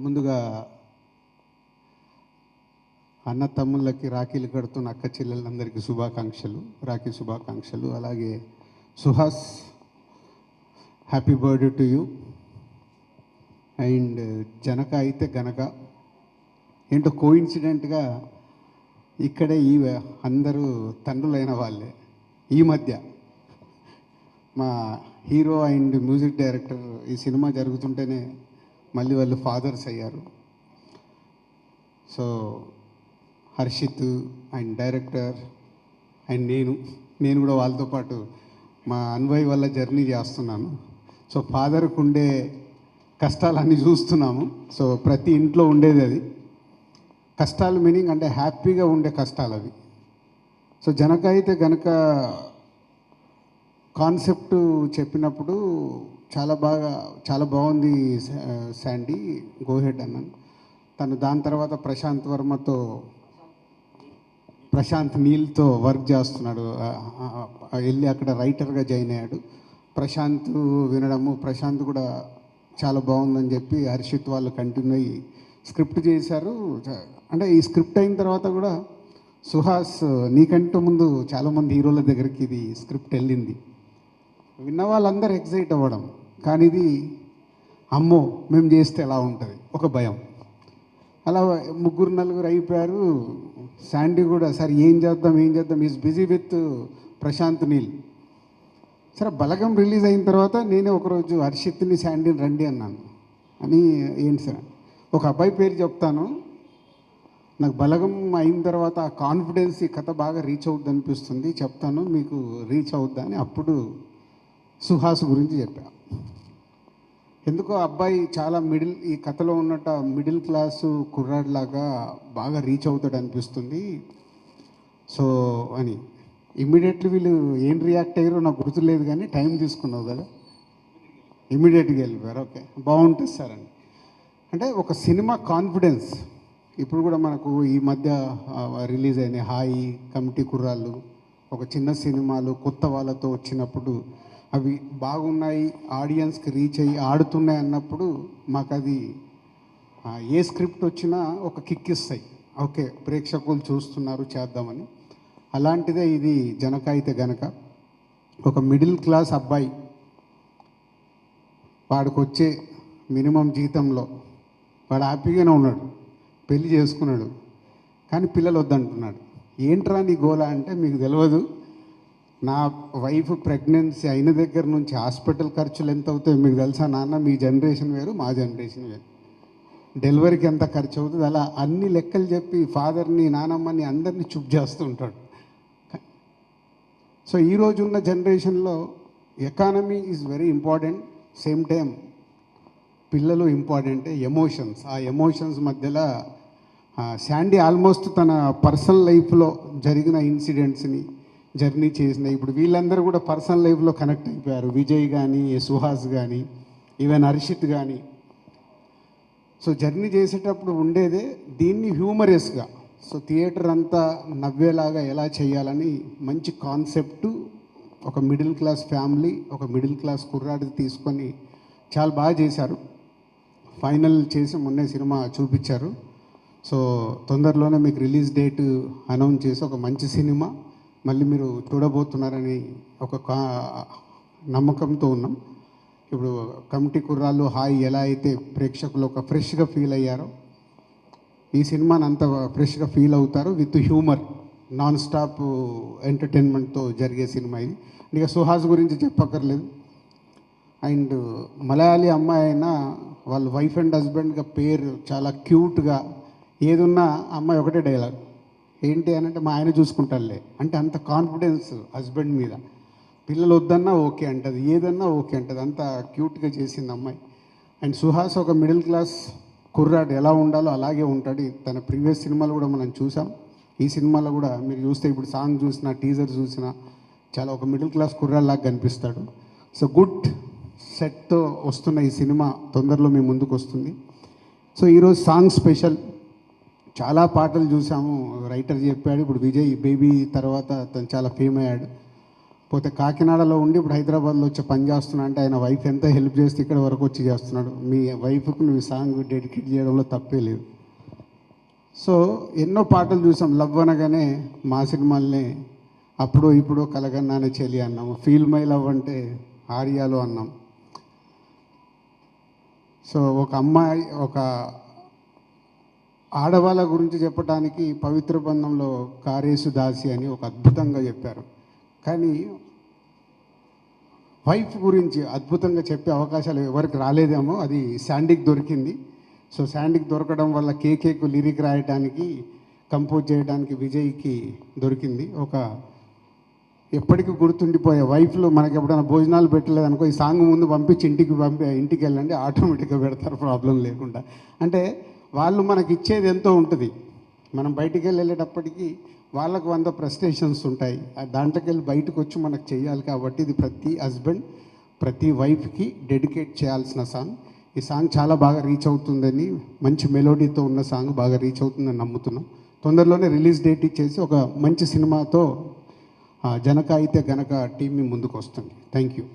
ముందుగా అన్న తమ్ముళ్ళకి రాఖీలు కడుతున్న అక్క చెల్లెలందరికీ శుభాకాంక్షలు, రాఖీ శుభాకాంక్షలు. అలాగే Suhas, happy birthday to you. And Janaka అయితే గనక ఏంటో కోఇన్సిడెంట్గా ఇక్కడే అందరూ తండ్రులైన వాళ్ళే. ఈ మధ్య మా హీరో అండ్ మ్యూజిక్ డైరెక్టర్ ఈ సినిమా జరుగుతుంటేనే మళ్ళీ వాళ్ళు ఫాదర్స్ అయ్యారు. So Harshith and director and నేను కూడా వాళ్ళతో పాటు మా అన్వయ్ వల్ల జర్నీ చేస్తున్నాను. సో ఫాదర్కు ఉండే కష్టాలన్నీ చూస్తున్నాము. సో ప్రతి ఇంట్లో ఉండేది అది కష్టాలు, మీనింగ్ అంటే హ్యాపీగా ఉండే కష్టాలు అవి. సో జనక అయితే గనక కాన్సెప్ట్ చెప్పినప్పుడు చాలా బాగుంది శాండీ, గోహెడ్ అన్నాను. తను దాని తర్వాత ప్రశాంత్ నీల్తో వర్క్ చేస్తున్నాడు. వెళ్ళి అక్కడ రైటర్గా జాయిన్ అయ్యాడు. ప్రశాంత్ వినడము, ప్రశాంత్ కూడా చాలా బాగుందని చెప్పి హర్షిత్ వాళ్ళు కంటిన్యూ అయ్యి స్క్రిప్ట్ చేశారు. అంటే ఈ స్క్రిప్ట్ అయిన తర్వాత కూడా సుహాస్ నీకంటే ముందు చాలామంది హీరోల దగ్గరికి ఇది స్క్రిప్ట్ వెళ్ళింది. విన్న వాళ్ళందరూ ఎక్సైట్ అవ్వడం, కానీ ఇది అమ్మో మేము చేస్తే ఎలా ఉంటుంది ఒక భయం. అలా 3-4 అయిపోయారు. శాండీ కూడా సరే ఏం చేద్దాం is busy with Prashanth Neel. సరే బలగం రిలీజ్ అయిన తర్వాత నేనే ఒకరోజు హర్షిత్ని శాండీని రండి అన్నాను. అని ఏంటి సార్, ఒక అబ్బాయి పేరు చెప్తాను, నాకు బలగం అయిన తర్వాత ఆ కాన్ఫిడెన్స్ ఈ కథ బాగా రీచ్ అవుద్ది అనిపిస్తుంది, చెప్తాను మీకు రీచ్ అవుద్దా అని. అప్పుడు సుహాస్ గురించి చెప్పా. ఎందుకో అబ్బాయి చాలా ఈ కథలో ఉన్నట్ట మిడిల్ క్లాసు కుర్రాడిలాగా బాగా రీచ్ అవుతాడు అనిపిస్తుంది. సో అని ఇమ్మీడియట్లీ వీళ్ళు ఏం రియాక్ట్ అయ్యారో నాకు గుర్తులేదు, కానీ టైం తీసుకున్నావు కదా, ఇమ్మీడియట్గా వెళ్ళిపోయారు. ఓకే బాగుంటుంది సార్ అని. అంటే ఒక సినిమా కాన్ఫిడెన్స్. ఇప్పుడు కూడా మనకు ఈ మధ్య రిలీజ్ అయిన హాయి, కమిటీ కుర్రాళ్ళు, ఒక చిన్న సినిమాలు కొత్త వాళ్ళతో వచ్చినప్పుడు అవి బాగున్నాయి, ఆడియన్స్కి రీచ్ అయ్యి ఆడుతున్నాయి అన్నప్పుడు మాకు అది ఏ స్క్రిప్ట్ వచ్చినా ఒక కిక్ ఇస్తాయి. ఓకే ప్రేక్షకులు చూస్తున్నారు చేద్దామని. అలాంటిదే ఇది జనక అయితే గనక. ఒక మిడిల్ క్లాస్ అబ్బాయి వాడికి వచ్చే మినిమం జీతంలో వాడు హ్యాపీగానే ఉన్నాడు, పెళ్లి చేసుకున్నాడు, కానీ పిల్లలు వద్దంటున్నాడు. ఏంట్రా నీ గోలా అంటే, మీకు తెలియదు నా వైఫ్ ప్రెగ్నెన్సీ అయిన దగ్గర నుంచి హాస్పిటల్ ఖర్చులు ఎంత అవుతాయో మీకు తెలుసా నాన్న, మీ జనరేషన్ వేరు మా జనరేషన్ వేరు, డెలివరీకి ఎంత ఖర్చు అవుతుంది, అలా అన్ని లెక్కలు చెప్పి ఫాదర్ని నానమ్మని అందరినీ చుప్ చేస్తూ ఉంటాడు. సో ఈరోజున్న జనరేషన్లో economy is very important, same time పిల్లలు ఇంపార్టెంటే, ఎమోషన్స్. ఆ ఎమోషన్స్ మధ్యలో శాండీ ఆల్మోస్ట్ తన పర్సనల్ లైఫ్లో జరిగిన ఇన్సిడెంట్స్ని జర్నీ చేసిన, ఇప్పుడు వీళ్ళందరూ కూడా పర్సనల్ లైఫ్లో కనెక్ట్ అయిపోయారు. విజయ్ కానీ, సుహాస్ కానీ, ఈవెన్ హర్షిత్ కానీ. సో జర్నీ చేసేటప్పుడు ఉండేదే దీన్ని హ్యూమరస్గా, సో థియేటర్ అంతా నవ్వేలాగా ఎలా చేయాలని మంచి కాన్సెప్టు, ఒక మిడిల్ క్లాస్ ఫ్యామిలీ, ఒక మిడిల్ క్లాస్ కుర్రాడిని తీసుకొని చాలా బాగా చేశారు. ఫైనల్ చేసి మొన్నే సినిమా చూపించారు. సో తొందరలోనే మీకు రిలీజ్ డేట్ అనౌన్స్ చేసి ఒక మంచి సినిమా మళ్ళీ మీరు చూడబోతున్నారని ఒక నమ్మకంతో ఉన్నాం. ఇప్పుడు కమిటీ కుర్రాళ్ళు హాయి ఎలా అయితే ప్రేక్షకులు ఒక ఫ్రెష్గా ఫీల్ అయ్యారో, ఈ సినిమాని అంత ఫ్రెష్గా ఫీల్ అవుతారు విత్ హ్యూమర్, నాన్ స్టాప్ ఎంటర్టైన్మెంట్తో జరిగే సినిమా ఇది. ఇక సుహాస్ గురించి చెప్పక్కర్లేదు. అండ్ మలయాళీ అమ్మాయి అయినా వాళ్ళ వైఫ్ అండ్ హస్బెండ్గా పేరు చాలా క్యూట్గా, ఏదున్నా అమ్మాయి ఒకటే డైలాగ్ ఏంటి అని అంటే, మా ఆయన చూసుకుంటారులే అంటే, అంత కాన్ఫిడెన్స్ హస్బెండ్ మీద. పిల్లలు వద్దన్నా ఓకే అంటది, ఏదన్నా ఓకే అంటది, అంత క్యూట్గా చేసింది అమ్మాయి. అండ్ సుహాస్ ఒక మిడిల్ క్లాస్ కుర్రాడు ఎలా ఉండాలో అలాగే ఉంటాడు. తన ప్రీవియస్ సినిమాలు కూడా మనం చూసాం. ఈ సినిమాలో కూడా మీరు చూస్తే, ఇప్పుడు సాంగ్ చూసినా, టీజర్ చూసినా చాలా ఒక మిడిల్ క్లాస్ కుర్రాడిలాగా కనిపిస్తాడు. సో గుడ్ సెట్తో వస్తున్న ఈ సినిమా తొందరలో మీ ముందుకు వస్తుంది. సో ఈరోజు సాంగ్ స్పెషల్, చాలా పాటలు చూసాము, రైటర్ చెప్పాడు. ఇప్పుడు విజయ్ బేబీ తర్వాత తను చాలా ఫేమ్ అయ్యాడు. పోతే కాకినాడలో ఉండి ఇప్పుడు హైదరాబాద్లో వచ్చి పని చేస్తున్నా అంటే ఆయన వైఫ్ ఎంత హెల్ప్ చేస్తే ఇక్కడ వరకు వచ్చి చేస్తున్నాడు. మీ వైఫ్కు నువ్వు సాంగ్ డెడికేట్ చేయడంలో తప్పే లేదు. సో ఎన్నో పాటలు చూసాం. లవ్ అనగానే మా సినిమాల్ని అప్పుడు ఇప్పుడు కలగన్నానే చెలి అన్నాము. ఫీల్ మై లవ్ అంటే ఆర్యాలో అన్నాం. సో ఒక అమ్మాయి, ఒక ఆడవాళ్ళ గురించి చెప్పడానికి పవిత్ర బంధంలో కారేసు దాసి అని ఒక అద్భుతంగా చెప్పారు. కానీ వైఫ్ గురించి అద్భుతంగా చెప్పే అవకాశాలు ఎవరికి రాలేదేమో, అది శాండీకి దొరికింది. సో శాండీకి దొరకడం వల్ల కేకేకు లిరిక్ రాయడానికి, కంపోజ్ చేయడానికి విజయ్కి దొరికింది. ఒక ఎప్పటికీ గుర్తుండిపోయే వైఫ్లు మనకి ఎప్పుడైనా భోజనాలు పెట్టలేదనుకో, ఈ సాంగ్ ముందు పంపించి ఇంటికి వెళ్ళండి, ఆటోమేటిక్గా పెడతారు ప్రాబ్లం లేకుండా. అంటే వాళ్ళు మనకి ఇచ్చేది ఎంతో ఉంటుంది. మనం బయటికి వెళ్ళేటప్పటికీ వాళ్ళకు 100 ప్రెస్టేషన్స్ ఉంటాయి. దాంట్లోకి వెళ్ళి బయటకు వచ్చి మనకు చేయాలి. కాబట్టి ఇది ప్రతి హస్బెండ్, ప్రతి వైఫ్కి డెడికేట్ చేయాల్సిన సాంగ్. ఈ సాంగ్ చాలా బాగా రీచ్ అవుతుందని, మంచి మెలోడీతో ఉన్న సాంగ్ బాగా రీచ్ అవుతుందని నమ్ముతున్నాం. తొందరలోనే రిలీజ్ డేట్ ఇచ్చేసి ఒక మంచి సినిమాతో జనక అయితే గనక టీం మీ ముందుకు వస్తుంది. Thank you.